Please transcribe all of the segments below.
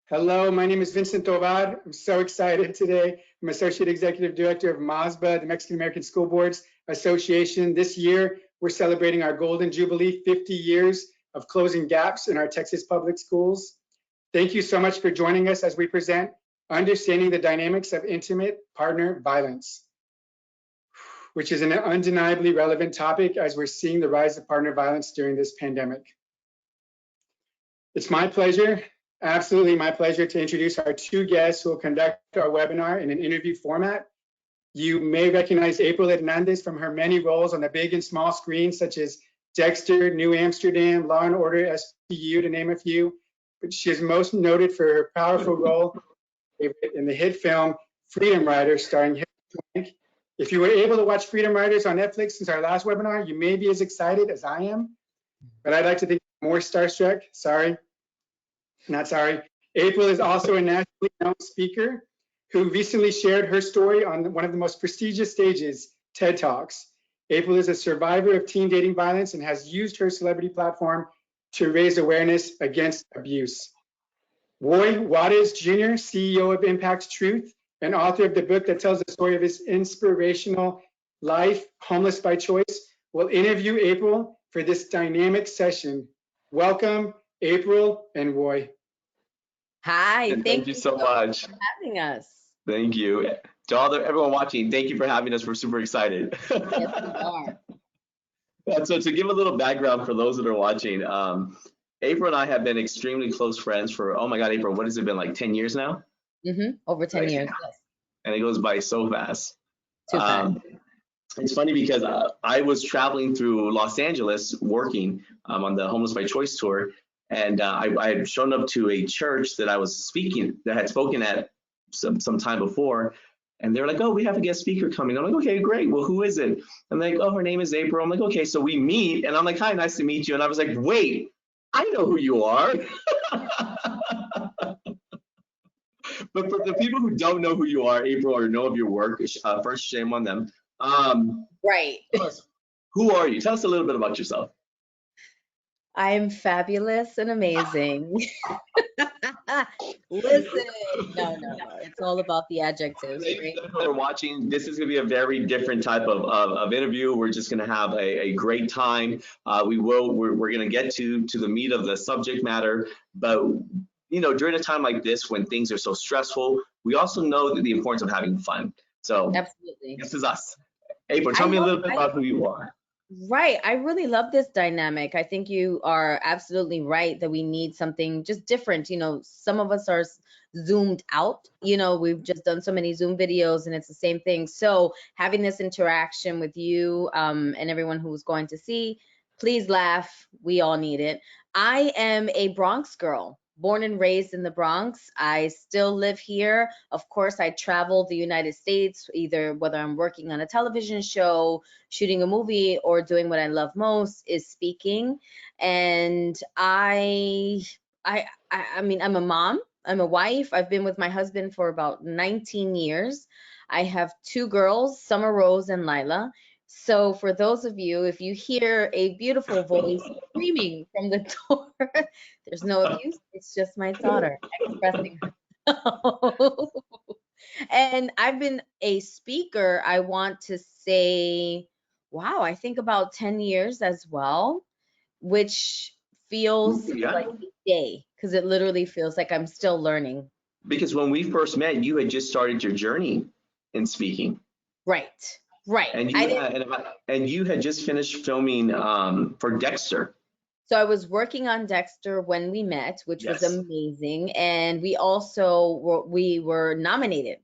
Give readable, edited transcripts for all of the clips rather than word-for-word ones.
Hello, my name is Vincent Tovar. I'm so excited today. I'm Associate Executive Director of MASBA, the Mexican American School Boards Association. This year, we're celebrating our Golden Jubilee, 50 years of closing gaps in our Texas public schools. Thank you so much for joining us as we present Understanding the Dynamics of Intimate Partner Violence, which is an undeniably relevant topic as we're seeing the rise of partner violence during this pandemic. It's my pleasure, absolutely my pleasure, to introduce our two guests who will conduct our webinar in an interview format. You may recognize April Hernandez from her many roles on the big and small screens, such as Dexter, New Amsterdam, Law and Order SVU, to name a few. But she is most noted for her powerful role in the hit film Freedom Riders, starring Hilary Swank. If you were able to watch Freedom Riders on Netflix since our last webinar, you may be as excited as I am, but I'd like to think more starstruck. Sorry. Not sorry. April is also a nationally known speaker who recently shared her story on one of the most prestigious stages, TED Talks. April is a survivor of teen dating violence and has used her celebrity platform to raise awareness against abuse. Roy Juarez Jr., CEO of Impact Truth, and author of the book that tells the story of his inspirational life, Homeless by Choice, will interview April for this dynamic session. Welcome, April and Roy. Hi, thank you so much for having us. Thank you. To everyone watching, thank you for having us. We're super excited. Yes, we are. So to give a little background for those that are watching, April and I have been extremely close friends for, oh my God, April, what has it been, like 10 years now? Over 10 years, yes. And it goes by so fast. Too fast. It's funny because I was traveling through Los Angeles working on the Homeless by Choice tour. And I had shown up to a church that I was speaking, that had spoken at some time before. And they're like, oh, we have a guest speaker coming. I'm like, okay, great. Well, who is it? I'm like, oh, her name is April. I'm like, okay, so we meet. And I'm like, hi, nice to meet you. And I was like, wait, I know who you are. But for the people who don't know who you are, April, or know of your work, first, shame on them. Right. Who are you? Tell us a little bit about yourself. I'm fabulous and amazing. Listen, no. It's all about the adjectives. Right? Who are watching, this is going to be a very different type of interview. We're just going to have a great time. We're going to get to the meat of the subject matter. But, you know, during a time like this, when things are so stressful, we also know the importance of having fun. So absolutely, this is us. April, tell me a little bit about who you are. Right. I really love this dynamic. I think you are absolutely right that we need something just different. You know, some of us are zoomed out. You know, we've just done so many Zoom videos and it's the same thing. So having this interaction with you and everyone who's going to see, please laugh. We all need it. I am a Bronx girl. Born and raised in the Bronx. I still live here. Of course, I travel the United States, either whether I'm working on a television show, shooting a movie, or doing what I love most is speaking. And I mean, I'm a mom, I'm a wife. I've been with my husband for about 19 years. I have two girls, Summer Rose and Lila. So for those of you, if you hear a beautiful voice screaming from the door, there's no abuse. It's just my daughter expressing herself. And I've been a speaker, I want to say, wow, I think about 10 years as well, which feels like a day because it literally feels like I'm still learning. Because when we first met, you had just started your journey in speaking. Right. And you had just finished filming for Dexter. So I was working on Dexter when we met, which was amazing. And we also were nominated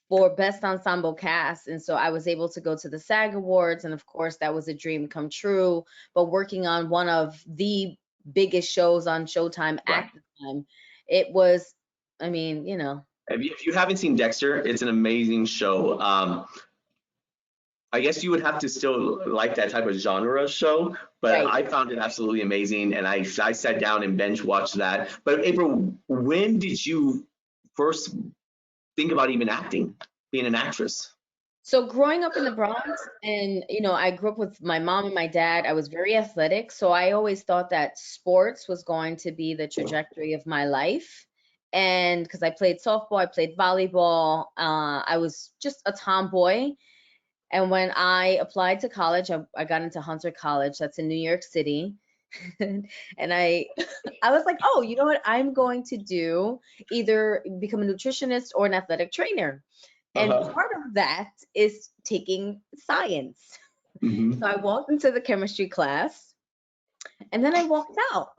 for Best Ensemble Cast. And so I was able to go to the SAG Awards. And of course, that was a dream come true. But working on one of the biggest shows on Showtime at the time, it was, I mean, you know. If you haven't seen Dexter, it's an amazing show. I guess you would have to still like that type of genre show, but I found it absolutely amazing, and I sat down and binge watched that. But April, when did you first think about even acting, being an actress? So growing up in the Bronx, and you know, I grew up with my mom and my dad. I was very athletic, so I always thought that sports was going to be the trajectory of my life. And because I played softball, I played volleyball, I was just a tomboy. And when I applied to college, I got into Hunter College, that's in New York City. And I was like, oh, you know what? I'm going to do either become a nutritionist or an athletic trainer. And part of that is taking science. Mhm. So I walked into the chemistry class and then I walked out.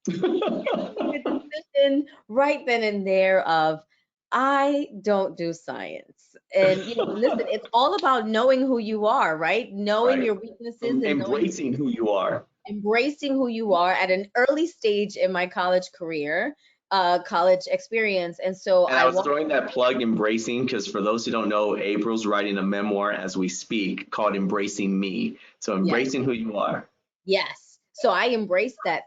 The decision right then and there of I don't do science. And listen, it's all about knowing who you are, right? Knowing Right. your weaknesses and knowing Embracing who you are. embracing who you are at an early stage in my college career, college experience. And so And I was throwing that plug, embracing, because for those who don't know, April's writing a memoir as we speak called Embracing Me. So embracing who you are. Yes. So I embraced that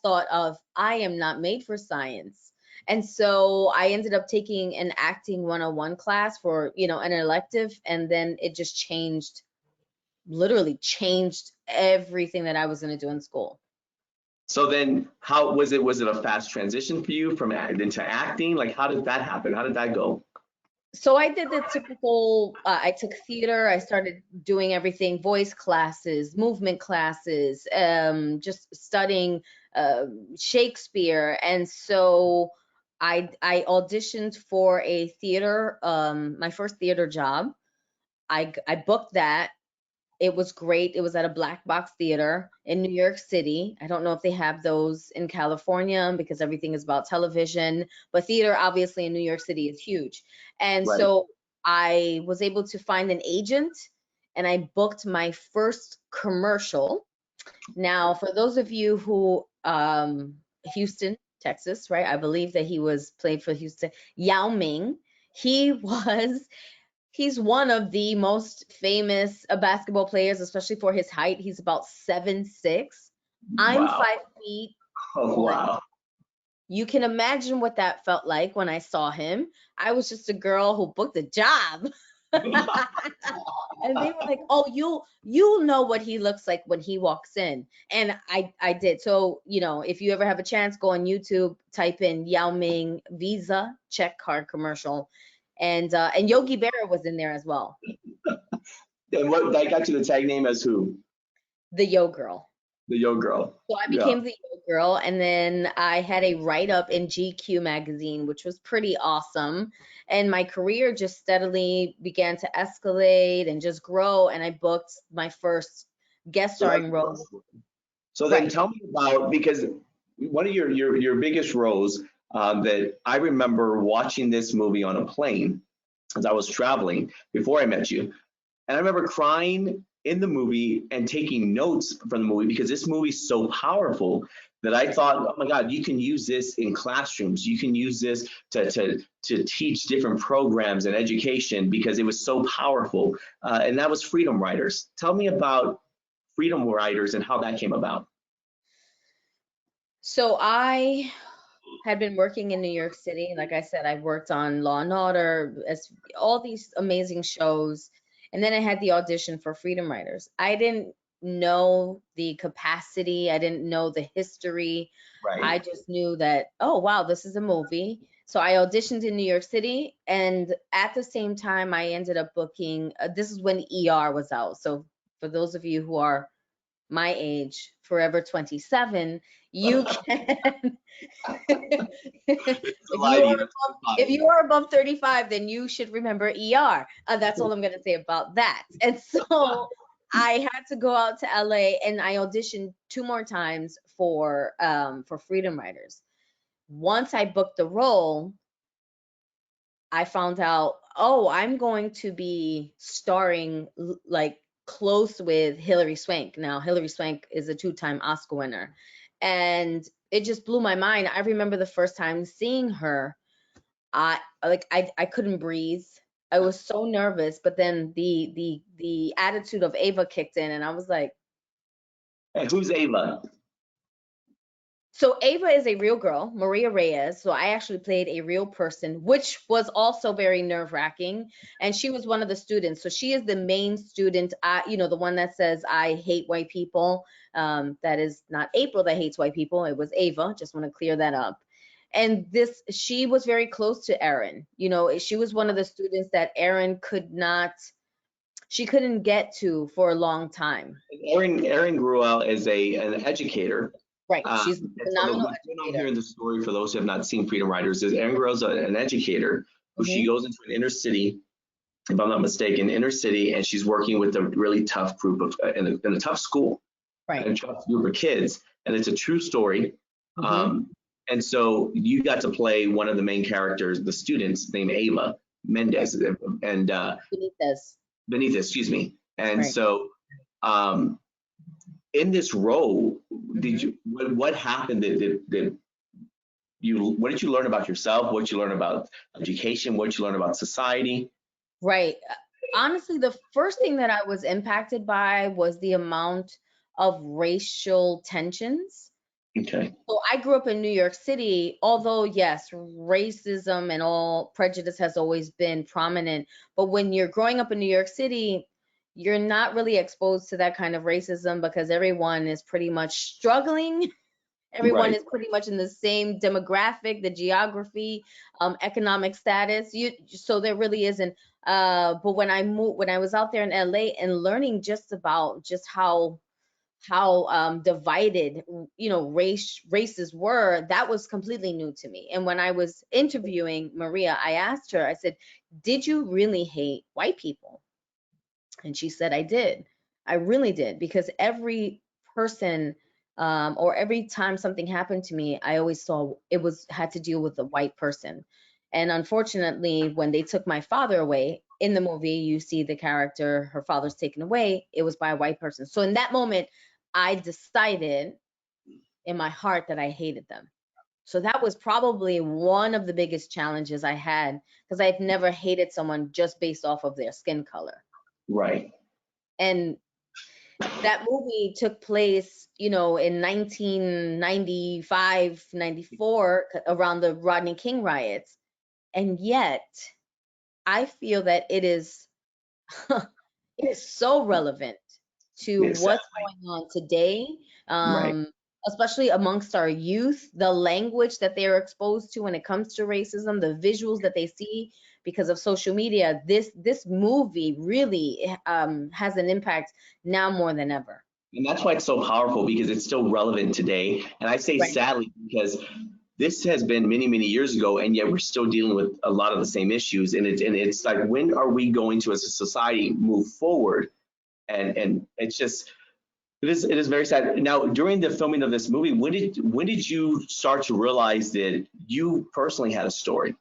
thought of I am not made for science. And so I ended up taking an acting 101 class for, an elective, and then it just changed, literally changed everything that I was going to do in school. So then how was it? Was it a fast transition for you from into acting? Like, how did that happen? How did that go? So I did the typical, I took theater, I started doing everything, voice classes, movement classes, just studying Shakespeare. And so I auditioned for a theater, my first theater job. I booked that. It was great. It was at a black box theater in New York City. I don't know if they have those in California because everything is about television, but theater obviously in New York City is huge. And Right. so I was able to find an agent and I booked my first commercial. Now, for those of you who Houston, Texas, right? I believe that he was played for Houston. Yao Ming. He was He's one of the most famous basketball players, especially for his height. He's about 7'6". I'm Wow. 5 feet. Oh, wow. You can imagine what that felt like when I saw him. I was just a girl who booked a job. And they were like, "Oh, you'll know what he looks like when he walks in." And I did. So, if you ever have a chance, go on YouTube, type in Yao Ming Visa check card commercial. And Yogi Berra was in there as well. And what that got you the tag name as who? The Yo Girl. The Yo Girl. So I became the Yo Girl, and then I had a write-up in GQ magazine, which was pretty awesome. And my career just steadily began to escalate and just grow, and I booked my first guest starring role. So then tell me about, because one of your biggest roles that I remember watching this movie on a plane as I was traveling before I met you. And I remember crying in the movie and taking notes from the movie because this movie is so powerful that I thought, oh my God, you can use this in classrooms. You can use this to teach different programs and education because it was so powerful. And that was Freedom Riders. Tell me about Freedom Riders and how that came about. So I had been working in New York City. Like I said, I worked on Law and Order, all these amazing shows. And then I had the audition for Freedom Riders. I didn't know the capacity. I didn't know the history. Right. I just knew that, oh, wow, this is a movie. So I auditioned in New York City. And at the same time, I ended up booking, this is when ER was out. So for those of you who are my age, Forever 27, you can. If you are above 35, then you should remember ER. That's all I'm going to say about that. And so I had to go out to LA and I auditioned 2 more times for Freedom Riders. Once I booked the role, I found out, oh, I'm going to be starring like close with Hilary Swank. Now, Hilary Swank is a 2-time Oscar winner. And it just blew my mind. I remember the first time seeing her, I couldn't breathe. I was so nervous, but then the attitude of Ava kicked in and I was like, and who's Ava? So Ava is a real girl, Maria Reyes. So I actually played a real person, which was also very nerve-wracking. And she was one of the students. So she is the main student, the one that says, I hate white people. That is not April that hates white people. It was Ava. Just want to clear that up. And she was very close to Erin. You know, she was one of the students that Erin couldn't get to for a long time. Erin grew out as an educator. Right. She's a And so phenomenal what's going on educator. here in the story for those who have not seen Freedom Riders is Erin grows up an educator who she goes into an inner city, if I'm not mistaken, inner city, and she's working with a really tough group of in a tough school, Right. and a tough group of kids, and it's a true story. And so you got to play one of the main characters, the students named Ava Mendez and Benitez, excuse me. And so in this role, what happened that what did you learn about yourself? What did you learn about education? What did you learn about society? Right. Honestly, the first thing that I was impacted by was the amount of racial tensions. Okay. So I grew up in New York City, although yes, racism and all prejudice has always been prominent. But when you're growing up in New York City, you're not really exposed to that kind of racism because everyone is pretty much struggling. Everyone is pretty much in the same demographic, the geography, economic status. So there really isn't. But when I was out there in LA and learning just about just how divided, you know, races were, that was completely new to me. And when I was interviewing Maria, I asked her, I said, did you really hate white people? And she said, I did. I really did, because every person or every time something happened to me, I always saw it had to deal with a white person. And unfortunately, when they took my father away in the movie, you see the character, her father's taken away, it was by a white person. So in that moment, I decided in my heart that I hated them. So that was probably one of the biggest challenges I had, because I've never hated someone just based off of their skin color. Right. And that movie took place, you know, in 1995, 94, around the Rodney King riots. And yet, I feel that it is it is so relevant to what's going on today, especially amongst our youth, the language that they're exposed to when it comes to racism, the visuals that they see because of social media. This movie really has an impact now more than ever. And that's why it's so powerful, because it's still relevant today. And I say sadly, because this has been many, many years ago, and yet we're still dealing with a lot of the same issues. And it's like, when are we going to, as a society, move forward? And it's just, it is very sad. Now, during the filming of this movie, when did you start to realize that you personally had a story?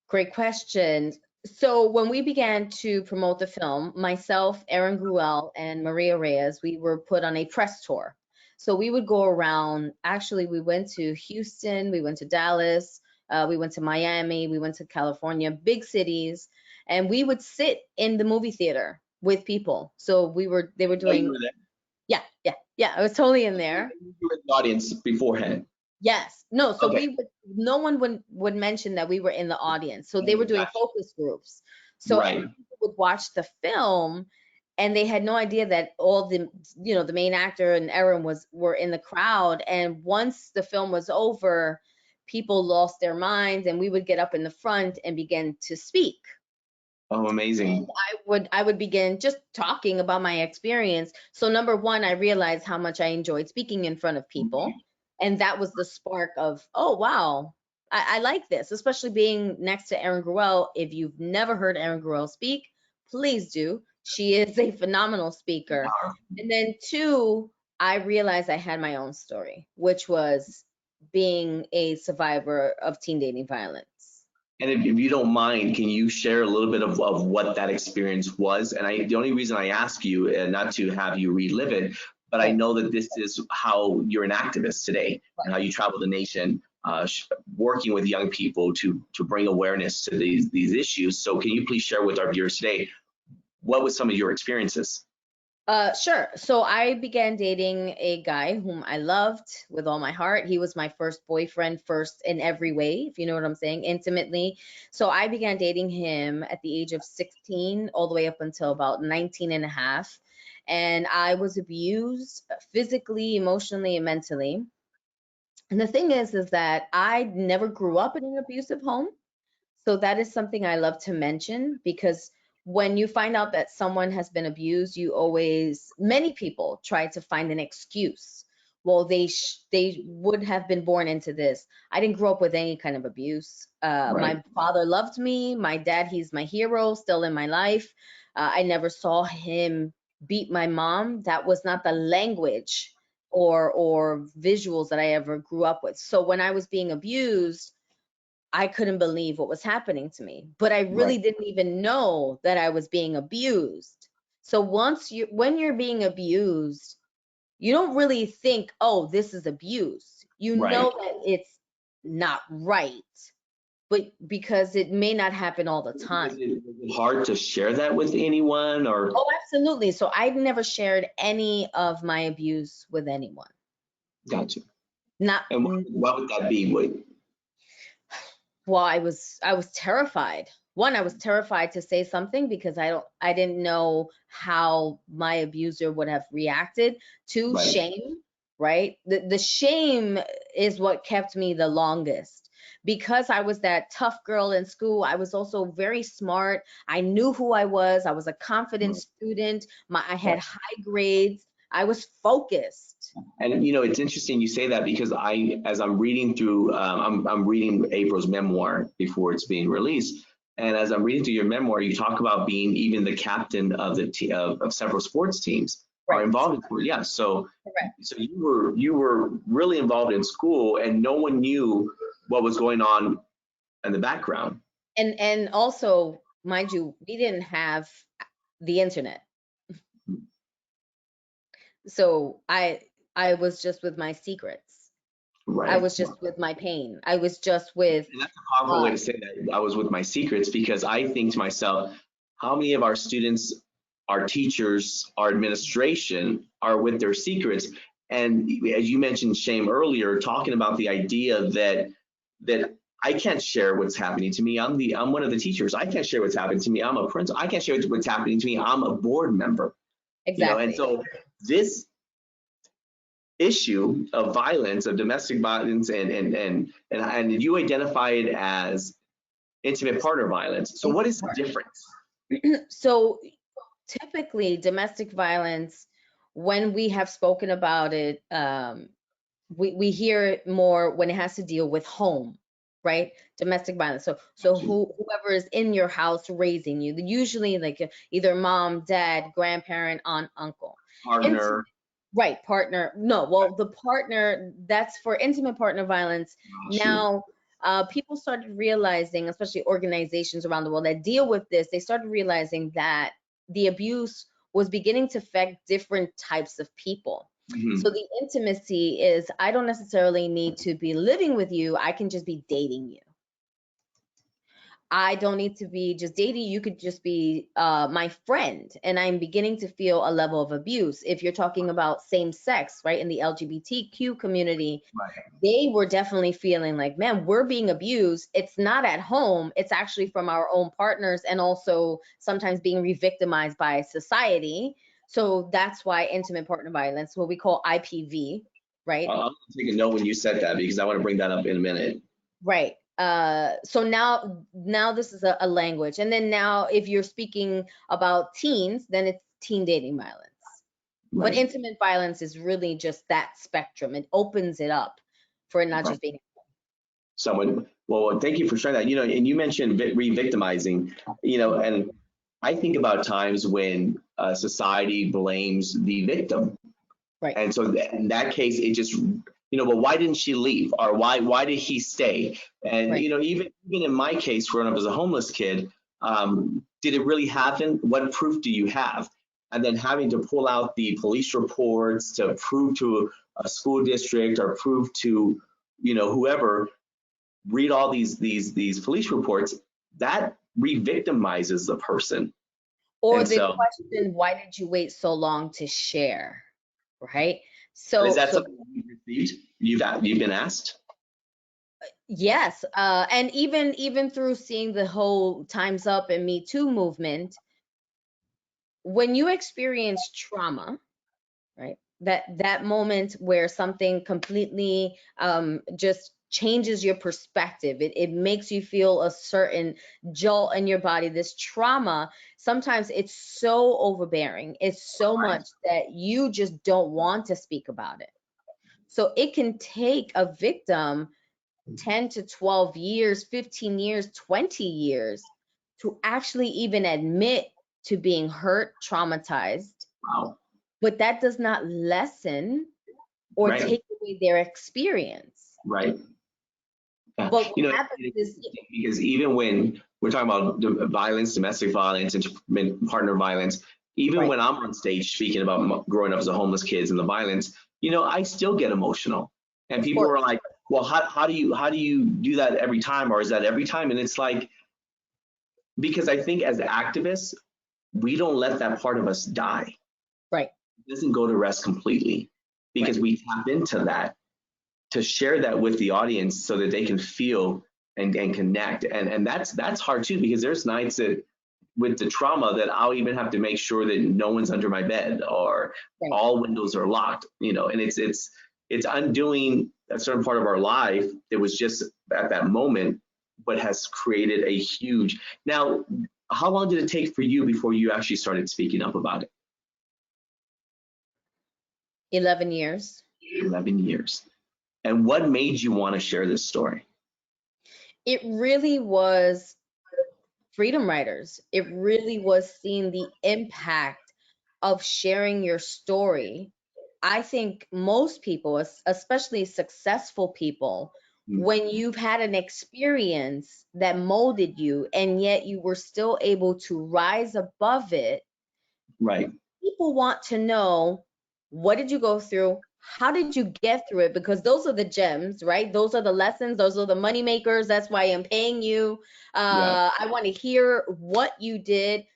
Great question. So when we began to promote the film, myself, Erin Gruelle, and Maria Reyes, we were put on a press tour. So we would go around. Actually, we went to Houston, we went to Dallas, we went to Miami, we went to California, big cities, and we would sit in the movie theater with people. So they were doing. You were there? Yeah. I was totally in there. You were in the audience beforehand. Yes. No, so no one would mention that we were in the audience. So they were doing focus groups. So people would watch the film and they had no idea that all the, you know, the main actor and Erin were in the crowd. And once the film was over, people lost their minds and we would get up in the front and begin to speak. Oh, amazing. And I would begin just talking about my experience. So number one, I realized how much I enjoyed speaking in front of people. And that was the spark of, oh, wow, I like this, especially being next to Erin Gruelle. If you've never heard Erin Gruelle speak, please do. She is a phenomenal speaker. And then two, I realized I had my own story, which was being a survivor of teen dating violence. And if you don't mind, can you share a little bit of what that experience was? And the only reason I ask you, and not to have you relive it, but I know that this is how you're an activist today, and how you travel the nation, working with young people to bring awareness to these issues. So can you please share with our viewers today, what was some of your experiences? Sure. So I began dating a guy whom I loved with all my heart. He was my first boyfriend, first in every way, if you know what I'm saying, intimately. So I began dating him at the age of 16, all the way up until about 19 and a half. And I was abused physically, emotionally, and mentally. And the thing is that I never grew up in an abusive home. So that is something I love to mention, because when you find out that someone has been abused, many people try to find an excuse. Well, they would have been born into this. I didn't grow up with any kind of abuse. Right. My father loved me. My dad, he's my hero, still in my life. I never saw him beat my mom. That was not the language or visuals that I ever grew up with. So when I was being abused, I couldn't believe what was happening to me, but I really Right. didn't even know that I was being abused. So when you're being abused, you don't really think, oh, this is abuse. You know Right. that it's not right, but because it may not happen all the time. Is it hard to share that with anyone or? Oh, absolutely. So I've never shared any of my abuse with anyone. Gotcha. Not And what would that be? Well, I was terrified. One, I was terrified to say something because I didn't know how my abuser would have reacted. Two, Right. shame, right? The shame is what kept me the longest. Because I was that tough girl in school, I was also very smart. I knew who I was. I was a confident student. I had Right. high grades. I was focused. And it's interesting you say that because as I'm reading through, I'm reading April's memoir before it's being released, and as I'm reading through your memoir, you talk about being even the captain of of several sports teams are Right. involved in sport. Yeah, so Correct. so you were really involved in school, and no one knew what was going on in the background. And also, mind you, we didn't have the internet. So I was just with my secrets. I Right. was just with my pain. I was just with And that's a powerful way uh to say that. I was with my secrets because I think to myself, how many of our students, our teachers, our administration are with their secrets? And as you mentioned shame earlier, talking about the idea that I can't share what's happening to me. I'm one of the teachers. I can't share what's happening to me. I'm a principal. I can't share what's happening to me. I'm a board member. And exactly. so this issue of violence, of domestic violence, and you identify it as intimate partner violence. So what is the difference? So typically domestic violence, when we have spoken about it, we hear it more when it has to deal with home, right? Domestic violence. So whoever is in your house raising you, usually like either mom, dad, grandparent, aunt, uncle. Partner. Right, partner. No, well, the partner, that's for intimate partner violence. Now, people started realizing, especially organizations around the world that deal with this, they started realizing that the abuse was beginning to affect different types of people. Mhm. So the intimacy is, I don't necessarily need to be living with you, I can just be dating you. I don't need to be just dating. You could just be my friend. And I'm beginning to feel a level of abuse. If you're talking about same sex, right, in the LGBTQ community, Right. they were definitely feeling like, man, we're being abused. It's not at home. It's actually from our own partners, and also sometimes being re-victimized by society. So that's why intimate partner violence, what we call IPV, right? I'm taking a note when you said that because I want to bring that up in a minute. Right. So now this is a language. And then now if you're speaking about teens, then it's teen dating violence. But Right. intimate violence is really just that spectrum. It opens it up for it not Right. just being. Someone, well, thank you for sharing that. And you mentioned re-victimizing, and I think about times when society blames the victim. Right. And so in that case, it just, well, why didn't she leave? Or why did he stay? And, Right. even in my case, growing up as a homeless kid, did it really happen? What proof do you have? And then having to pull out the police reports to prove to a school district or prove to, whoever, read all these police reports, that re-victimizes the person. Or And the so, question, why did you wait so long to share? Right. is So that something you've received? You've been asked? yes, and even through seeing the whole Time's Up and Me Too movement, when you experience trauma, right? that moment where something completely just changes your perspective. It makes you feel a certain jolt in your body. This trauma, sometimes it's so overbearing. It's so much that you just don't want to speak about it. So it can take a victim 10 to 12 years, 15 years, 20 years to actually even admit to being hurt, traumatized. Wow. But that does not lessen or Right. take away their experience. Right. But what You know, happens is, because even when we're talking about violence, domestic violence, and partner violence, even Right. when I'm on stage speaking about growing up as a homeless kids and the violence, you know, I still get emotional. And people are like, well, how do you do that every time, or is that every time? And it's like, because I think as activists, we don't let that part of us die. right. It doesn't go to rest completely, because we tap into that to share that with the audience so that they can feel and connect. And that's hard too, because there's nights that with the trauma that I'll even have to make sure that no one's under my bed, or Right. all windows are locked, you know, and it's undoing a certain part of our life that was just at that moment, but has created a huge. Now, how long did it take for you before you actually started speaking up about it? 11 years. 11 years. And what made you want to share this story? It really was freedom riders. It really was seeing the impact of sharing your story. I think most people, especially successful people, when you've had an experience that molded you and yet you were still able to rise above it, Right. people want to know, what did you go through? How did you get through it? Because those are the gems, right? Those are the lessons. Those are the money makers. That's why I'm paying you. I want to hear what you did.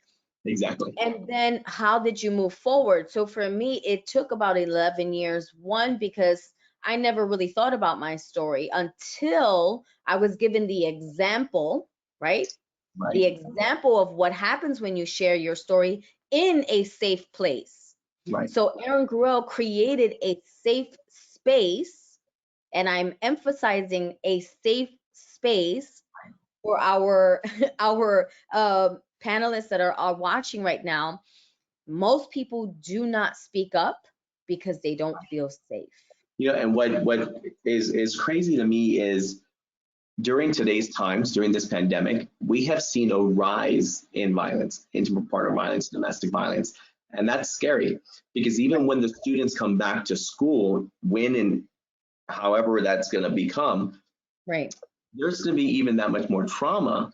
Exactly. And then how did you move forward? So for me, it took about 11 years. One, because I never really thought about my story until I was given the example, right? The example of what happens when you share your story in a safe place. Right. So Aaron Gruelle created a safe space, and I'm emphasizing a safe space for our panelists that are watching right now. Most people do not speak up because they don't feel safe. You know, and what is crazy to me is during today's times, during this pandemic, we have seen a rise in violence, intimate partner violence, domestic violence. And that's scary, because even when the students come back to school, when and however that's going to become, right, there's going to be even that much more trauma.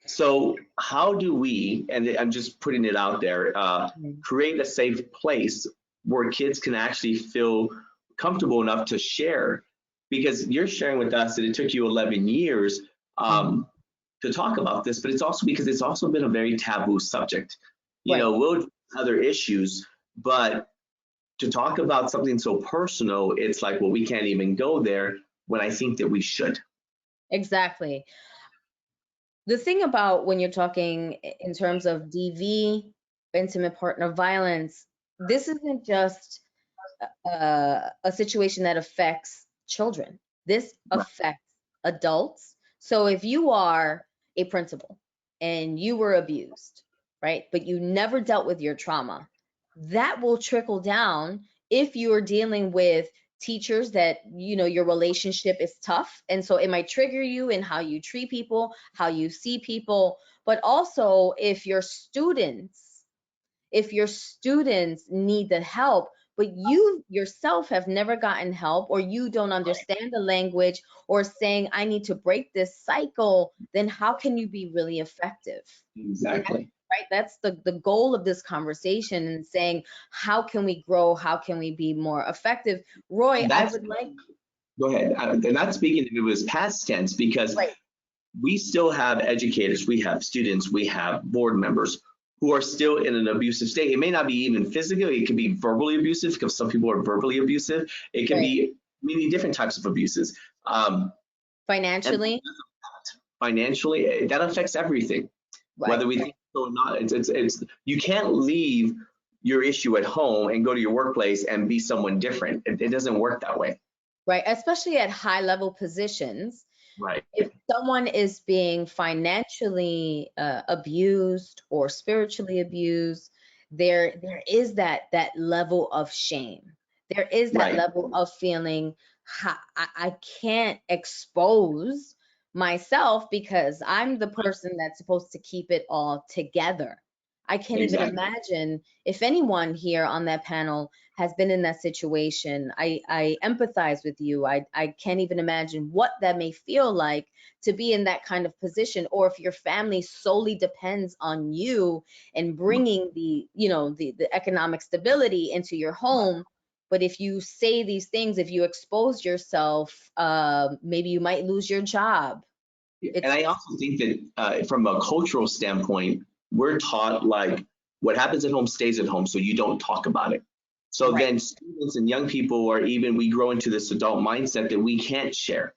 So how do we, and I'm just putting it out there, create a safe place where kids can actually feel comfortable enough to share? Because you're sharing with us that it took you 11 years to talk about this, but it's also because it's also been a very taboo subject. You know, we'll do other issues, but to talk about something so personal, it's like, well, we can't even go there, when I think that we should. Exactly. The thing about when you're talking in terms of DV, intimate partner violence, this isn't just a situation that affects children. This affects adults. So if you are a principal and you were abused, right, but you never dealt with your trauma, that will trickle down if you are dealing with teachers that, you know, your relationship is tough. And so it might trigger you in how you treat people, how you see people, but also if your students need the help, but you yourself have never gotten help, or you don't understand the language, or saying, I need to break this cycle, then how can you be really effective? Exactly. Right? That's the goal of this conversation, and saying, how can we grow? How can we be more effective? Roy, I would like. Go ahead. And not speaking if it was past tense, because we still have educators, we have students, we have board members who are still in an abusive state. It may not be even physical, it can be verbally abusive, because some people are verbally abusive. It can be many different types of abuses. Financially, that affects everything, whether we think so or not. It's you can't leave your issue at home and go to your workplace and be someone different. It doesn't work that way. Right, especially at high level positions. Right. If someone is being financially abused or spiritually abused, there is that level of shame. There is that Right. level of feeling I can't expose myself because I'm the person that's supposed to keep it all together. I can't even Exactly. imagine if anyone here on that panel has been in that situation. I empathize with you. I can't even imagine what that may feel like to be in that kind of position, or if your family solely depends on you and bringing the, you know, the economic stability into your home. But if you say these things, if you expose yourself, maybe you might lose your job. And I also think that from a cultural standpoint, we're taught like what happens at home stays at home, so you don't talk about it. So Right. then students and young people, or even we grow into this adult mindset that we can't share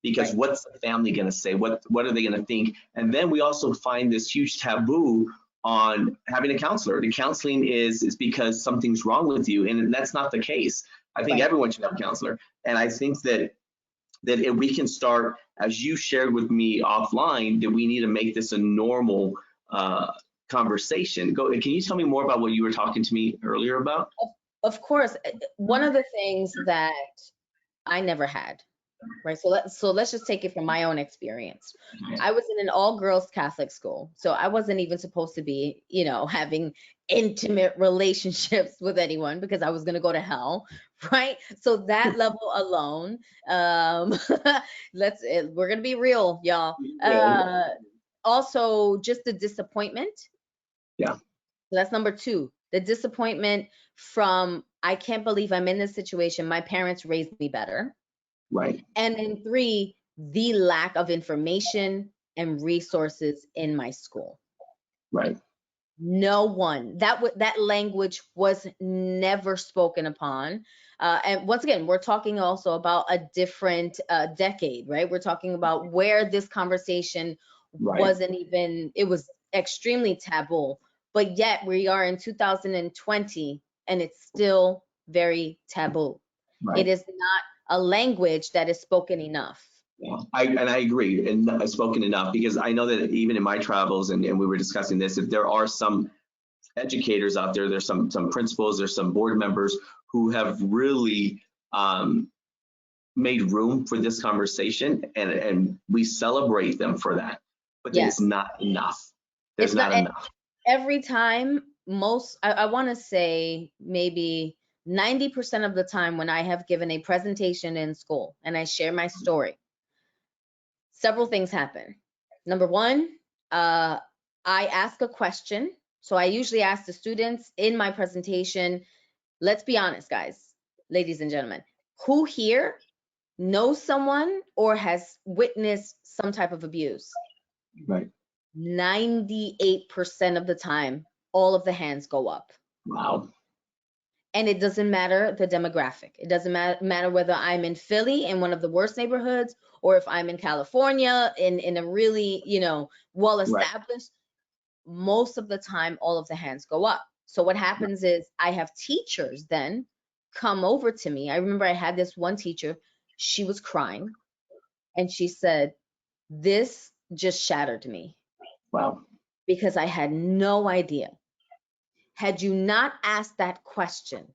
because Right. what's the family going to say? What are they going to think? And then we also find this huge taboo on having a counselor. The counseling is because something's wrong with you, and that's not the case. I think Right. everyone should have a counselor, and I think that if we can start, as you shared with me offline, that we need to make this a normal conversation. Can you tell me more about what you were talking to me earlier about? Of course, one of the things that I never had, right? So let's just take it from my own experience. I was in an all girls Catholic school, so I wasn't even supposed to be, you know, having intimate relationships with anyone because I was going to go to hell, right? So that level alone, we're going to be real, y'all. Also, just the disappointment. Yeah. So that's number two. The disappointment from, I can't believe I'm in this situation. My parents raised me better. Right. And then three, the lack of information and resources in my school. Right. No one, that language was never spoken upon. And once again, we're talking also about a different decade, right? We're talking about where this conversation wasn't even, it was extremely taboo. But yet we are in 2020 and it's still very taboo. Right. It is not a language that is spoken enough. Yeah, I agree, and I've spoken enough because I know that even in my travels, and we were discussing this, if there are some educators out there, there's some principals, there's some board members who have really made room for this conversation, and we celebrate them for that. But Yes. it's not enough. There's not enough. Every time, I want to say maybe 90% of the time when I have given a presentation in school and I share my story, several things happen. Number one, I ask a question. So I usually ask the students in my presentation, let's be honest, guys, ladies and gentlemen, who here knows someone or has witnessed some type of abuse? Right. 98% of the time, all of the hands go up. Wow. And it doesn't matter the demographic. It doesn't matter whether I'm in Philly in one of the worst neighborhoods, or if I'm in California in a really, you know, well-established. Most of the time, all of the hands go up. So what happens is I have teachers then come over to me. I remember I had this one teacher, she was crying and she said, this just shattered me. Wow. Because I had no idea. Had you not asked that question,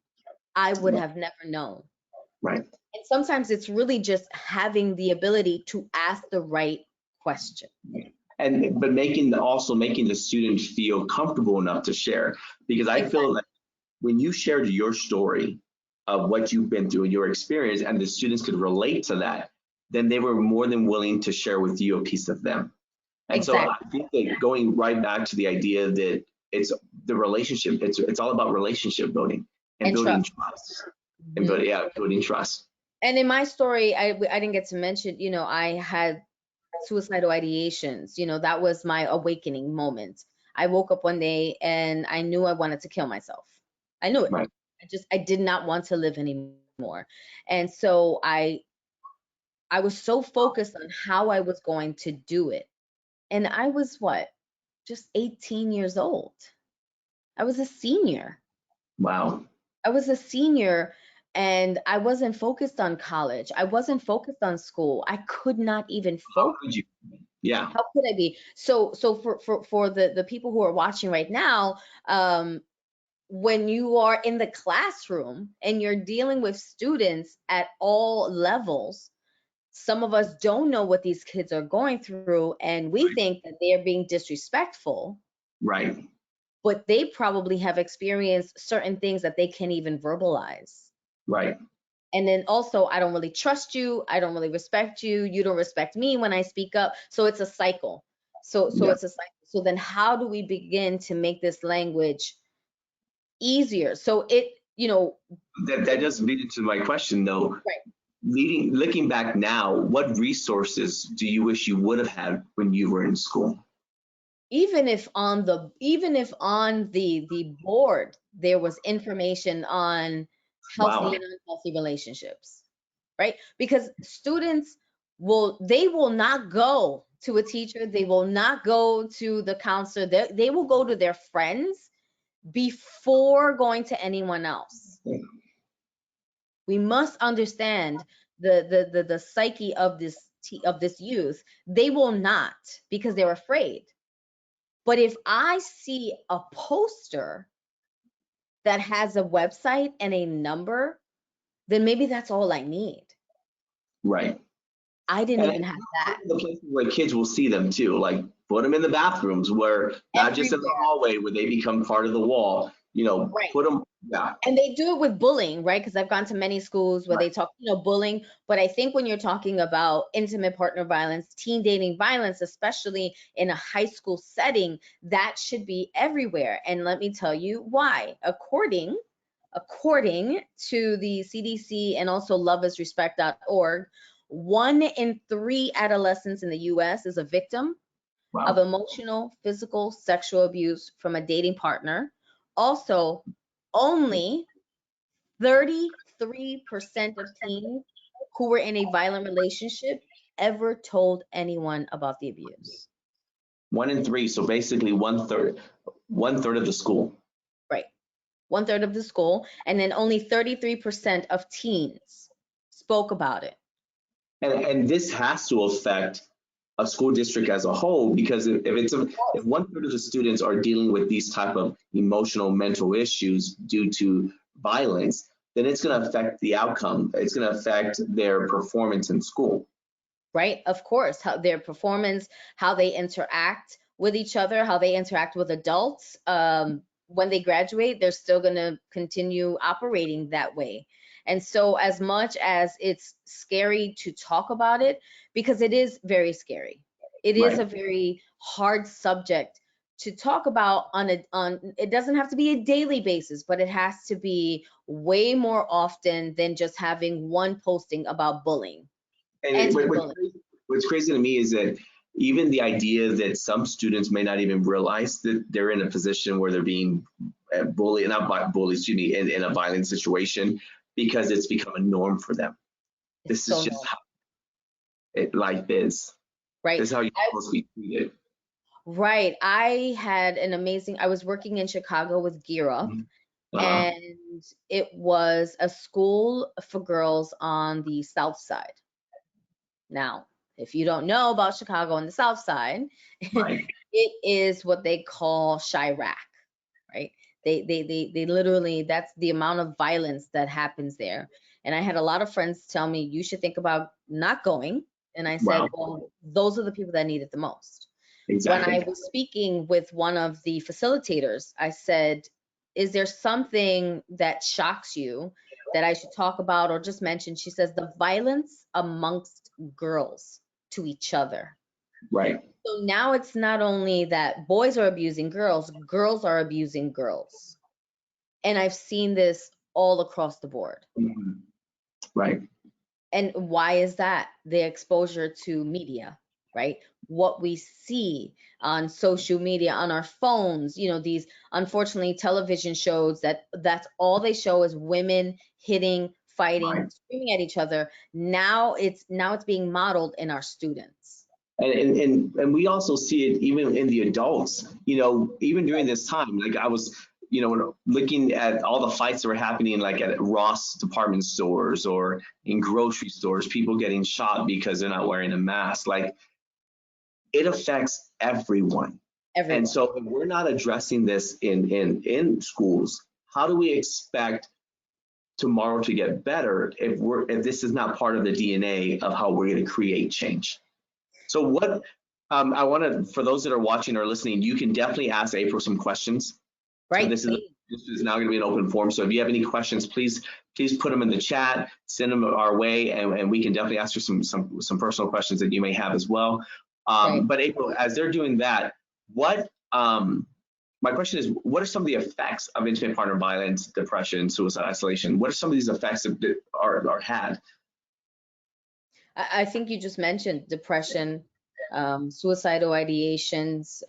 I would have never known. Right. And sometimes it's really just having the ability to ask the right question. But making the student feel comfortable enough to share, because I feel that when you shared your story of what you've been through, your experience, and the students could relate to that, then they were more than willing to share with you a piece of them. And so I think that going right back to the idea that it's the relationship, it's all about relationship building and building trust. And building trust. And in my story, I didn't get to mention, you know, I had suicidal ideations. You know, that was my awakening moment. I woke up one day and I knew I wanted to kill myself. I knew it. Right. I did not want to live anymore. And so I was so focused on how I was going to do it. And I was just 18 years old. I was a senior. Wow. I was a senior and I wasn't focused on college. I wasn't focused on school. I could not even How focus. could you? Yeah. How could I be? So for the people who are watching right now, when you are in the classroom and you're dealing with students at all levels, some of us don't know what these kids are going through, and we think that they're being disrespectful, Right. but they probably have experienced certain things that they can't even verbalize. Right. And then also, I don't really trust you, I don't really respect you, you don't respect me when I speak up. So it's a cycle. So Yeah. it's a cycle. So then how do we begin to make this language easier? So it, That does lead into my question though. right. Looking back now, what resources do you wish you would have had when you were in school? Even if on the board there was information on healthy Wow. and unhealthy relationships, right? Because students will not go to a teacher, they will not go to the counselor, they will go to their friends before going to anyone else. We must understand the psyche of this youth. They will not, because they're afraid. But if I see a poster that has a website and a number, then maybe that's all I need. Right. I didn't And even have that. the places where kids will see them too, like put them in the bathrooms where not just in the Everywhere. hallway where they become part of the wall, Right. put them, yeah. And they do it with bullying, right? Because I've gone to many schools where they talk, bullying. But I think when you're talking about intimate partner violence, teen dating violence, especially in a high school setting, that should be everywhere. And let me tell you why. According to the CDC and also loveisrespect.org, 1 in 3 adolescents in the US is a victim of Wow. emotional, physical, sexual abuse from a dating partner. Also, only 33% of teens who were in a violent relationship ever told anyone about the abuse. 1 in 3, so basically one third of the school. Right. 1/3 of the school, and then only 33% of teens spoke about it. And this has to affect a school district as a whole, because if 1/3 of the students are dealing with these type of emotional mental issues due to violence, then it's going to affect the outcome. It's going to affect their performance in school. Right? Of course, how their performance, how they interact with each other, how they interact with adults. When they graduate, they're still going to continue operating that way. And so as much as it's scary to talk about it, because it is very scary, it is Right. a very hard subject to talk about on it doesn't have to be a daily basis, but it has to be way more often than just having one posting about bullying. And what's crazy to me is that even the idea that some students may not even realize that they're in a position where they're being bullied, not bullied, excuse me, in a violent situation, because it's become a norm for them. This is just how life is. Right. This is how you're supposed to be treated. Right. I was working in Chicago with Gear Up, and it was a school for girls on the South Side. Now, if you don't know about Chicago on the South Side, Right. it is what they call Chirac, right? They literally, that's the amount of violence that happens there. And I had a lot of friends tell me, you should think about not going. And I said, well, those are the people that need it the most. Exactly. When I was speaking with one of the facilitators, I said, is there something that shocks you that I should talk about or just mention? She says, the violence amongst girls to each other. Right. So now it's not only that boys are abusing girls, girls are abusing girls. And I've seen this all across the board. Mm-hmm. Right. And why is that? The exposure to media, right? What we see on social media, on our phones, these unfortunately television shows that's all they show is women hitting, fighting, screaming at each other. Now it's being modeled in our students. And we also see it even in the adults, even during this time. Like you know, looking at all the fights that were happening, like at Ross department stores or in grocery stores, people getting shot because they're not wearing a mask, like it affects everyone. And so if we're not addressing this in schools, how do we expect tomorrow to get better if this is not part of the DNA of how we're going to create change? So what I want to, for those that are watching or listening, you can definitely ask April some questions. Right. This is now going to be an open forum. So if you have any questions, please put them in the chat, send them our way, and we can definitely ask you some personal questions that you may have as well. But April, as they're doing that, what my question is, what are some of the effects of intimate partner violence, depression, suicide, isolation? What are some of these effects that are had? I think you just mentioned depression, suicidal ideations,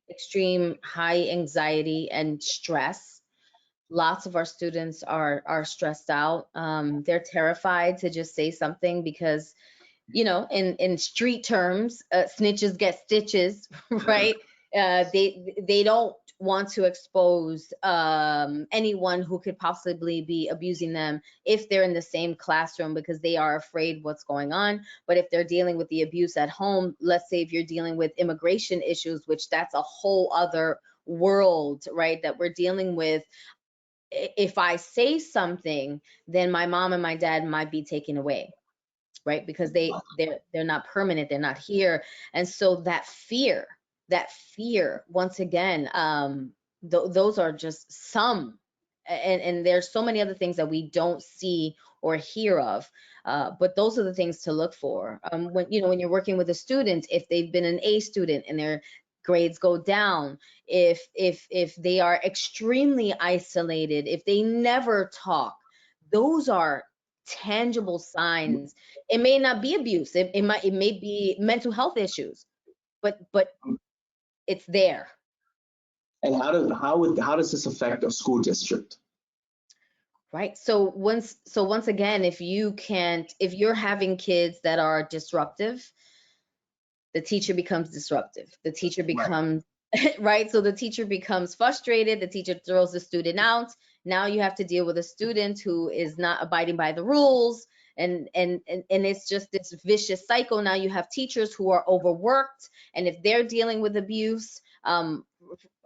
extreme high anxiety and stress. Lots of our students are stressed out. They're terrified to just say something because, you know, in street terms, snitches get stitches, right? They don't want to expose anyone who could possibly be abusing them if they're in the same classroom because they are afraid what's going on. But if they're dealing with the abuse at home, let's say if you're dealing with immigration issues, which that's a whole other world, right, that we're dealing with. If I say something, then my mom and my dad might be taken away, right? Because they're not permanent, they're not here. And so that fear, once again, those are just some, and there's so many other things that we don't see or hear of, but those are the things to look for. When you're working with a student, if they've been an A student and their grades go down, if they are extremely isolated, if they never talk, those are tangible signs. It may not be abuse, it may be mental health issues, but it's there. And how does this affect a school district? Right. So once again, if you're having kids that are disruptive, the teacher becomes disruptive. The teacher becomes right. So the teacher becomes frustrated. The teacher throws the student out. Now you have to deal with a student who is not abiding by the rules. And it's just this vicious cycle. Now you have teachers who are overworked, and if they're dealing with abuse,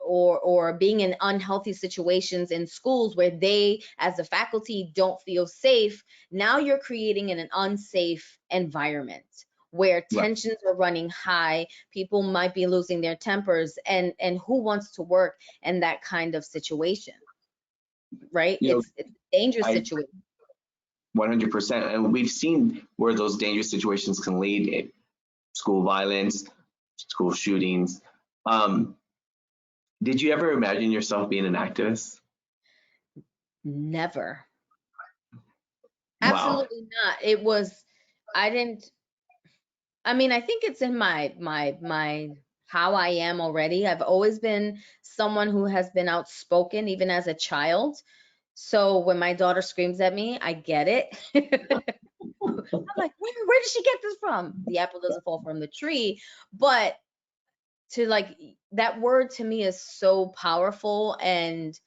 or being in unhealthy situations in schools where they, as a faculty, don't feel safe, now you're creating an unsafe environment where tensions are running high, people might be losing their tempers, and who wants to work in that kind of situation, right? It's a dangerous situation. 100%, and we've seen where those dangerous situations can lead in school violence, school shootings. Did you ever imagine yourself being an activist? Never. Wow. Absolutely not. I think it's in my how I am already. I've always been someone who has been outspoken, even as a child. So when my daughter screams at me, I get it. I'm like, where did she get this from? The apple doesn't fall from the tree. But that word to me is so powerful, and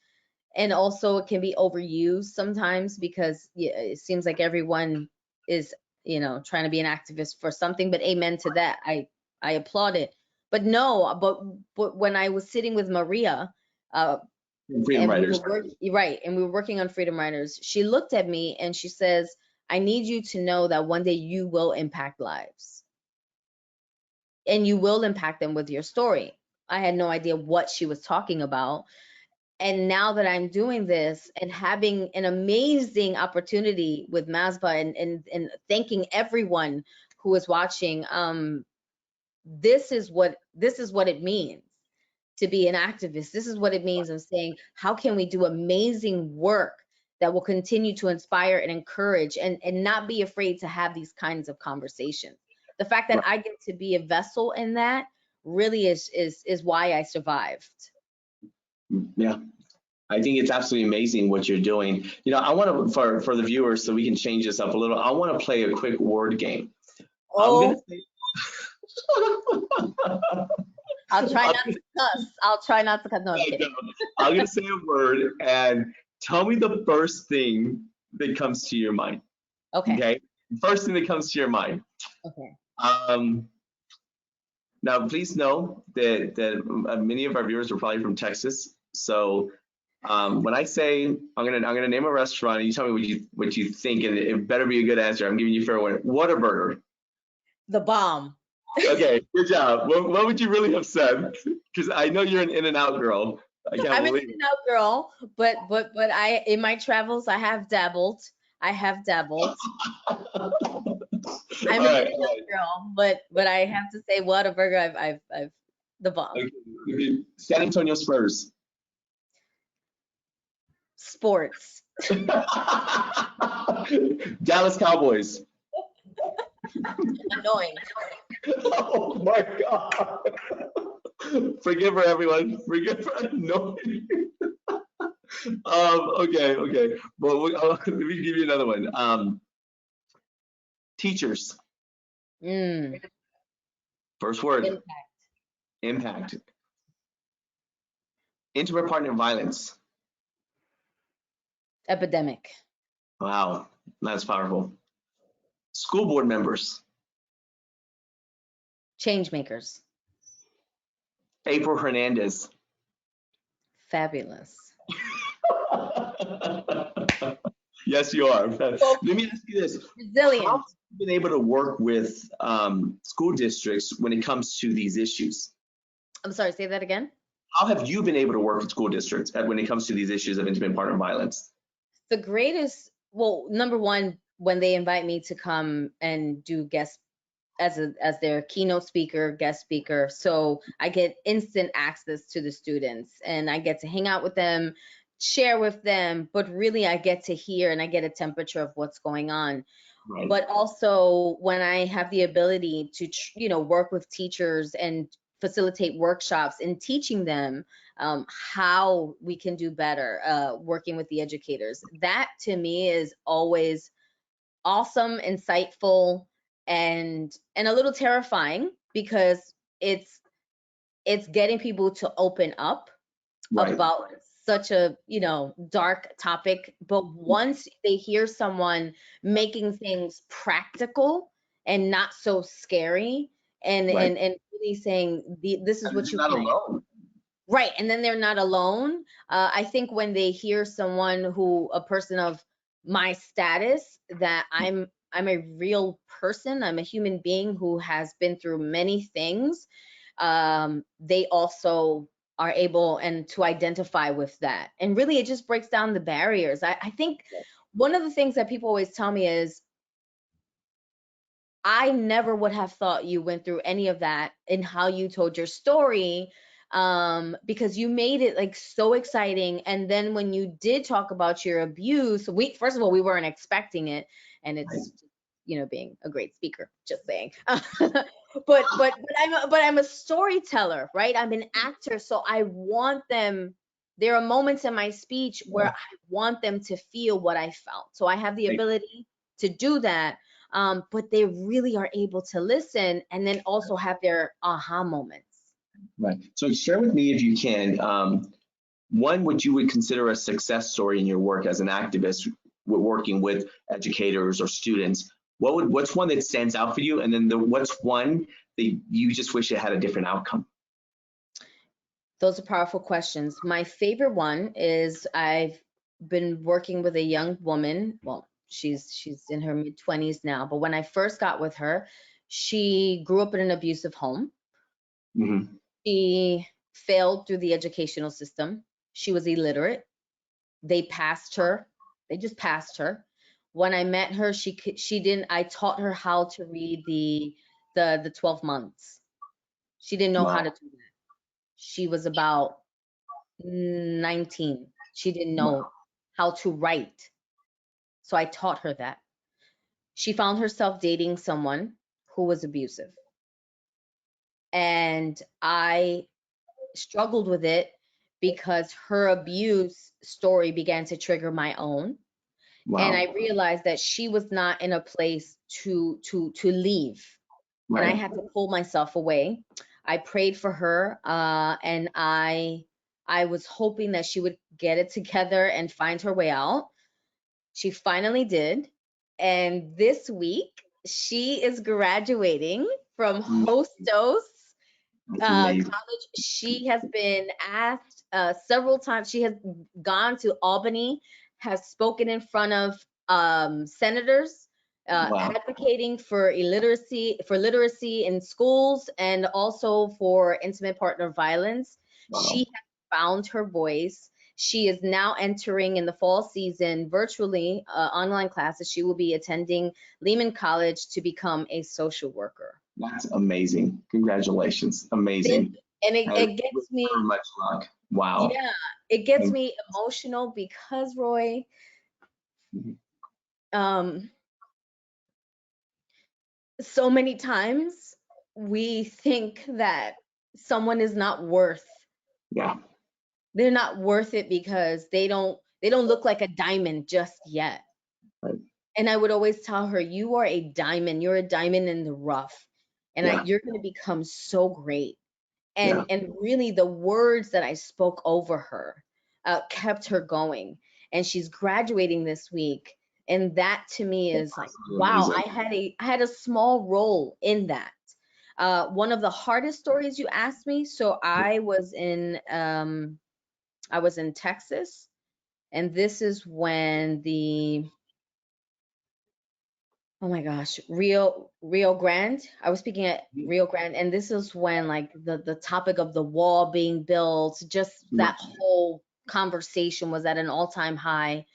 also it can be overused sometimes because it seems like everyone is, trying to be an activist for something. But amen to that. I applaud it. But no, but when I was sitting with Maria, Freedom Riders. we were working on Freedom Riders, she looked at me and she says, I need you to know that one day you will impact lives. And you will impact them with your story. I had no idea what she was talking about. And now that I'm doing this and having an amazing opportunity with MASBA and thanking everyone who is watching, this is what it means to be an activist. This is what it means. I'm saying, how can we do amazing work that will continue to inspire and encourage, and not be afraid to have these kinds of conversations. The fact that I get to be a vessel in that really is why I survived. Yeah, I think it's absolutely amazing what you're doing. I want to, for the viewers, so we can change this up a little, I want to play a quick word game. Oh. I'm gonna say I'll try not to cuss. I'll try not to cuss. No, I'm kidding. I'm gonna say a word and tell me the first thing that comes to your mind. Okay. Okay. First thing that comes to your mind. Okay. Now, please know that many of our viewers are probably from Texas. So when I say I'm gonna name a restaurant, and you tell me what you think, and it better be a good answer. I'm giving you fair warning. Whataburger. The bomb. Okay, good job. What would you really have said? Because I know you're an In-N-Out girl. I can't I'm an believe it. In-N-Out girl, but I in my travels I have dabbled. I'm All an right, In-N-Out girl, but I have to say Whataburger, I've the bomb. okay. San Antonio Spurs. Sports. Dallas Cowboys. Annoying. Oh my God. Forgive her, everyone. Forgive her. No. Okay. Well, let me give you another one. Teachers. First word. Impact. Intimate partner violence. Epidemic. Wow, that's powerful. School board members. Change makers. April Hernandez. Fabulous. Yes, you are. Let me ask you this. Resilient. How have you been able to work with school districts when it comes to these issues? I'm sorry, say that again. How have you been able to work with school districts when it comes to these issues of intimate partner violence? The greatest, well, number one, when they invite me to come and do guest as their keynote speaker, guest speaker, so I get instant access to the students and I get to hang out with them, share with them, but really I get to hear and I get a temperature of what's going on. Right. But also when I have the ability to work with teachers and facilitate workshops and teaching them how we can do better, working with the educators, that to me is always awesome, insightful, and a little terrifying, because it's getting people to open up Right. about such a dark topic. But once they hear someone making things practical and not so scary, and Right. and really saying this is And what you're you not can, alone. right, and then they're not alone. I think when they hear a person of my status, that I'm a real person, I'm a human being who has been through many things, they also are able and to identify with that. And really it just breaks down the barriers. I think one of the things that people always tell me is, I never would have thought you went through any of that in how you told your story, because you made it like so exciting. And then when you did talk about your abuse, first of all, we weren't expecting it, and it's being a great speaker, just saying. but I'm a storyteller, right? I'm an actor, so I want them. There are moments in my speech where I want them to feel what I felt. So I have the ability to do that. But they really are able to listen and then also have their aha moments. Right. So share with me, if you can, one, what you would consider a success story in your work as an activist, working with educators or students. What's one that stands out for you? And then what's one that you just wish it had a different outcome? Those are powerful questions. My favorite one is, I've been working with a young woman. Well, she's in her mid-20s now, but when I first got with her, she grew up in an abusive home. Mm-hmm. She failed through the educational system. She was illiterate. They passed her. They just passed her. When I met her, she didn't. I taught her how to read the 12 months. She didn't know how to do that. She was about 19. She didn't know how to write. So I taught her that. She found herself dating someone who was abusive. And I struggled with it because her abuse story began to trigger my own. And I realized that she was not in a place to leave. Right. And I had to pull myself away. I prayed for her, and I was hoping that she would get it together and find her way out. She finally did. And this week, she is graduating from Hostos That's amazing. college. She has been asked several times. She has gone to Albany, has spoken in front of senators, Wow. advocating for literacy in schools, and also for intimate partner violence. Wow. She has found her voice. She is now entering in the fall season virtually online classes. She will be attending Lehman College to become a social worker. That's amazing. Congratulations. Amazing. And it gets me much luck. Wow. Yeah, it gets me emotional because, Roy, so many times we think that someone is not worth. Yeah. They're not worth it because they don't look like a diamond just yet. Right. And I would always tell her, you are a diamond. You're a diamond in the rough, and you're going to become so great. And really, the words that I spoke over her kept her going. And she's graduating this week, and that to me is like, wow, I had a small role in that. One of the hardest stories you asked me. So I was in Texas, and this is when oh my gosh, Rio Grande. I was speaking at Rio Grande, and this is when like the topic of the wall being built, just that whole conversation was at an all-time high,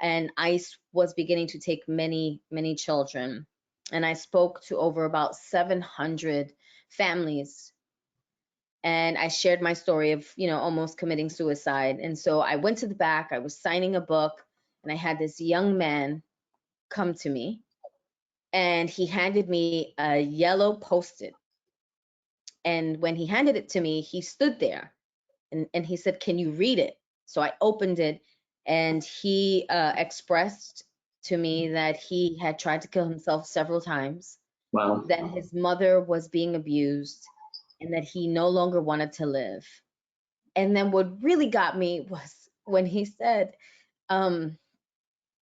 and ICE was beginning to take many, many children. And I spoke to over about 700 families, and I shared my story of, almost committing suicide. And so I went to the back, I was signing a book, and I had this young man come to me, and he handed me a yellow Post-it. And when he handed it to me, he stood there and he said, "Can you read it?" So I opened it, and he expressed to me that he had tried to kill himself several times. Wow. That his mother was being abused, and that he no longer wanted to live. And then what really got me was when he said,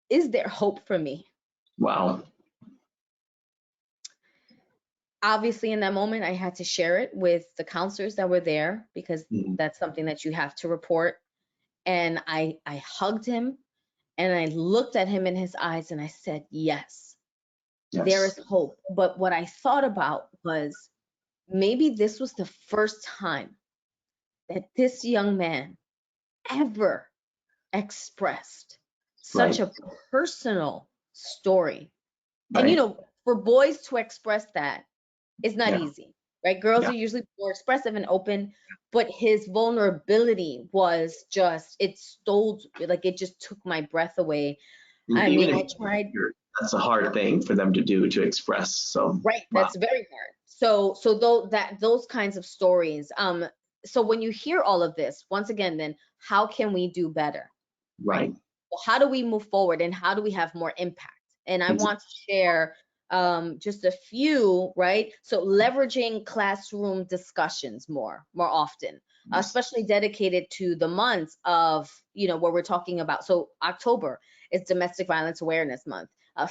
"Is there hope for me?" Wow. Obviously, in that moment, I had to share it with the counselors that were there, because that's something that you have to report. And I hugged him, and I looked at him in his eyes, and I said, yes, there is hope. But what I thought about was, maybe this was the first time that this young man ever expressed such a personal story. And, for boys to express that, it's not easy, right? Girls are usually more expressive and open, but his vulnerability was just, it just took my breath away. I mean, I tried. That's a hard thing for them to do, to express. So right, that's very hard. So those kinds of stories. So when you hear all of this, once again, then how can we do better? Right. Well, how do we move forward, and how do we have more impact? And I want to share just a few, right? So leveraging classroom discussions more often, especially dedicated to the months of, where we're talking about. So October is Domestic Violence Awareness Month.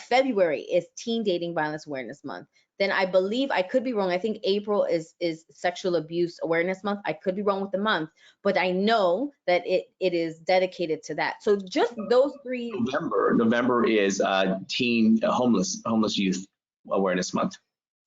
February is Teen Dating Violence Awareness Month. Then I believe, I could be wrong, I think April is Sexual Abuse Awareness Month. I could be wrong with the month, but I know that it is dedicated to that. So just those three. November is Teen Homeless Youth Awareness Month.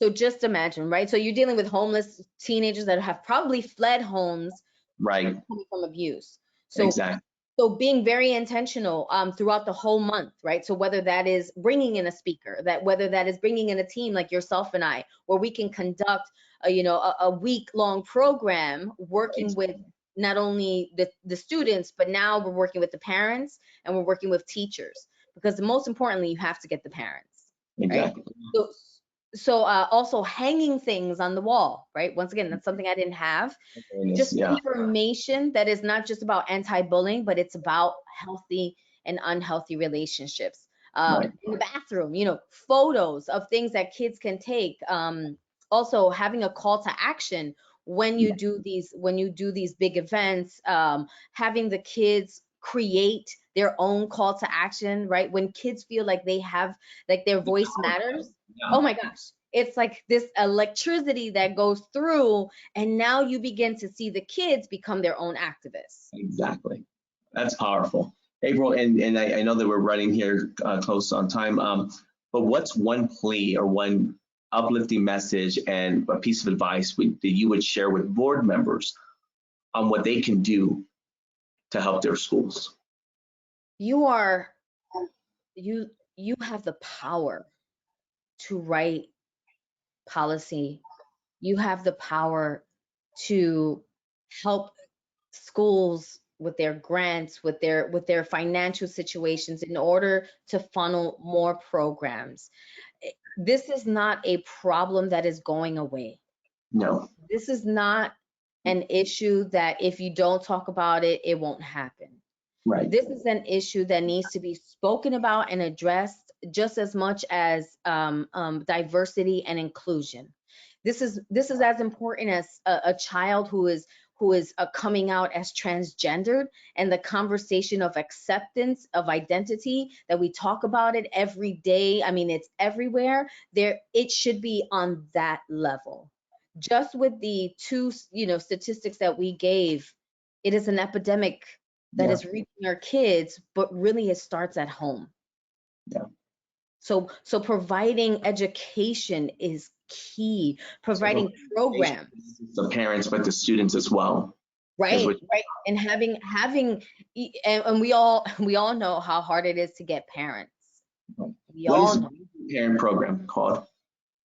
So just imagine, right? So you're dealing with homeless teenagers that have probably fled homes, right, from abuse. So exactly. So being very intentional throughout the whole month, right? So whether that is bringing in a speaker, whether that is bringing in a team like yourself and I, where we can conduct a week-long program working with not only the students, but now we're working with the parents, and we're working with teachers, because most importantly, you have to get the parents. Exactly. Right? So also hanging things on the wall, right? Once again, that's something I didn't have. Just information that is not just about anti-bullying, but it's about healthy and unhealthy relationships. In the bathroom, photos of things that kids can take. Also having a call to action when you do these big events, having the kids create their own call to action, right? When kids feel like they have, like their voice matters. Yeah. Oh my gosh, it's like this electricity that goes through, and now you begin to see the kids become their own activists. Exactly. That's powerful. April, and I know that we're running here close on time, but what's one plea or one uplifting message and a piece of advice that you would share with board members on what they can do to help their schools? You have the power to write policy. You have the power to help schools with their grants, with their financial situations, in order to funnel more programs. This is not a problem that is going away. No. This is not an issue that if you don't talk about it, it won't happen. Right. This is an issue that needs to be spoken about and addressed just as much as diversity and inclusion. This is as important as a child who is coming out as transgendered, and the conversation of acceptance of identity that we talk about it every day. I mean, it's everywhere. It should be on that level. Just with the two, statistics that we gave, it is an epidemic that is reaching our kids, but really it starts at home. Yeah. So providing education is key. Providing programs. The parents, but the students as well. Right. And having and we all know how hard it is to get parents. We all know. What is your parent program called?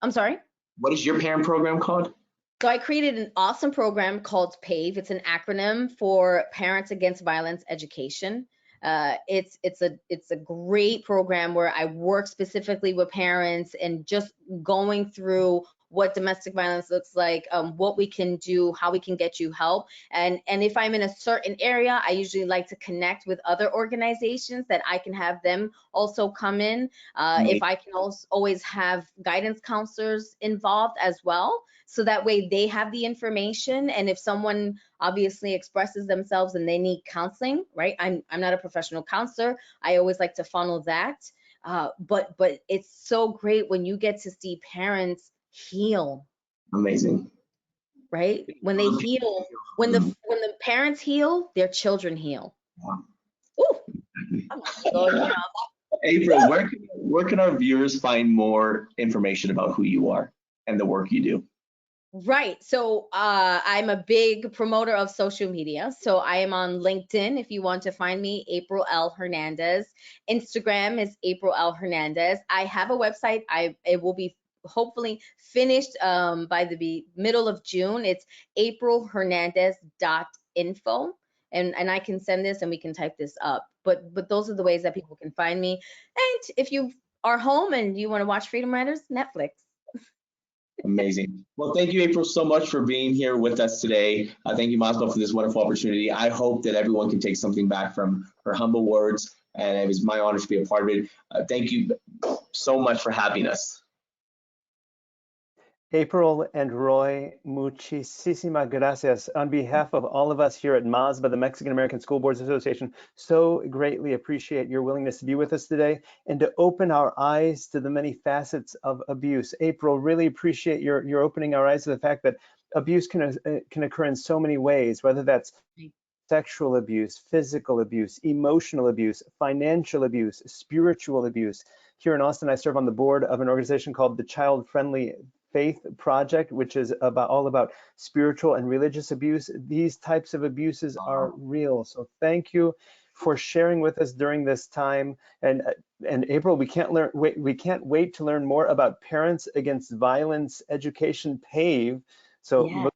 I'm sorry? What is your parent program called? So I created an awesome program called PAVE. It's an acronym for Parents Against Violence Education. It's a great program where I work specifically with parents and just going through what domestic violence looks like, what we can do, how we can get you help. And if I'm in a certain area, I usually like to connect with other organizations that I can have them also come in. If I can also always have guidance counselors involved as well, so that way they have the information. And if someone obviously expresses themselves and they need counseling, right? I'm not a professional counselor. I always like to funnel that. But it's so great when you get to see parents heal. Amazing. Right? When they heal, when the parents heal, their children heal. Wow. Ooh. April, where can our viewers find more information about who you are and the work you do? Right. So I'm a big promoter of social media. So I am on LinkedIn if you want to find me, April L. Hernandez. Instagram is April L. Hernandez. I have a website. It will be hopefully finished by the middle of June. It's aprilhernandez.info. And I can send this and we can type this up. But those are the ways that people can find me. And if you are home and you want to watch Freedom Riders, Netflix. Amazing. Well, thank you, April, so much for being here with us today. Thank you, Masbo, for this wonderful opportunity. I hope that everyone can take something back from her humble words, and it was my honor to be a part of it. Thank you so much for having us. April and Roy, muchísimas gracias. On behalf of all of us here at MASBA, the Mexican American School Boards Association, so greatly appreciate your willingness to be with us today and to open our eyes to the many facets of abuse. April, really appreciate your opening our eyes to the fact that abuse can occur in so many ways, whether that's sexual abuse, physical abuse, emotional abuse, financial abuse, spiritual abuse. Here in Austin, I serve on the board of an organization called the Child Friendly Faith Project, which is all about spiritual and religious abuse. These types of abuses are real. So thank you for sharing with us during this time. And April, we can't wait to learn more about Parents Against Violence Education PAVE. So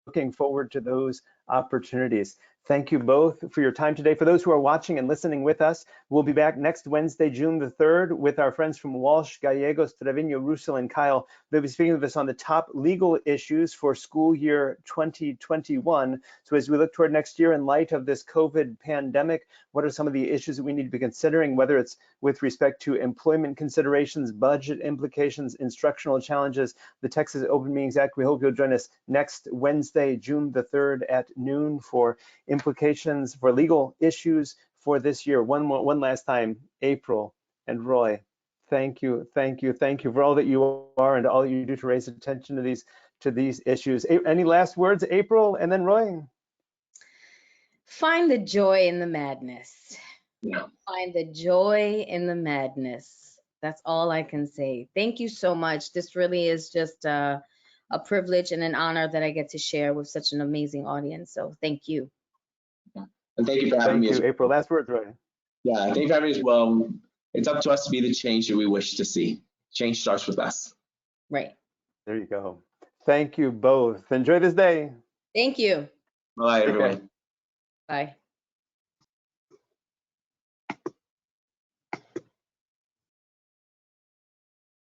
looking forward to those opportunities. Thank you both for your time today. For those who are watching and listening with us, we'll be back next Wednesday, June the 3rd, with our friends from Walsh, Gallegos, Trevino, Russell, and Kyle. They'll be speaking with us on the top legal issues for school year 2021. So as we look toward next year in light of this COVID pandemic, what are some of the issues that we need to be considering, whether it's with respect to employment considerations, budget implications, instructional challenges? The Texas Open Meetings Act. We hope you'll join us next Wednesday, June the 3rd at noon for implications for legal issues for this year. One last time, April and Roy, thank you for all that you are and all that you do to raise attention to these issues. Any last words, April, and then Roy? Find the joy in the madness. Yeah. Find the joy in the madness. That's all I can say. Thank you so much. This really is just a privilege and an honor that I get to share with such an amazing audience. So thank you. And thank you for having me. Thank you, April. Last words, Roy. Yeah, thank you for having me as well. It's up to us to be the change that we wish to see. Change starts with us. Right. There you go. Thank you both. Enjoy this day. Thank you. Bye, everyone. Bye.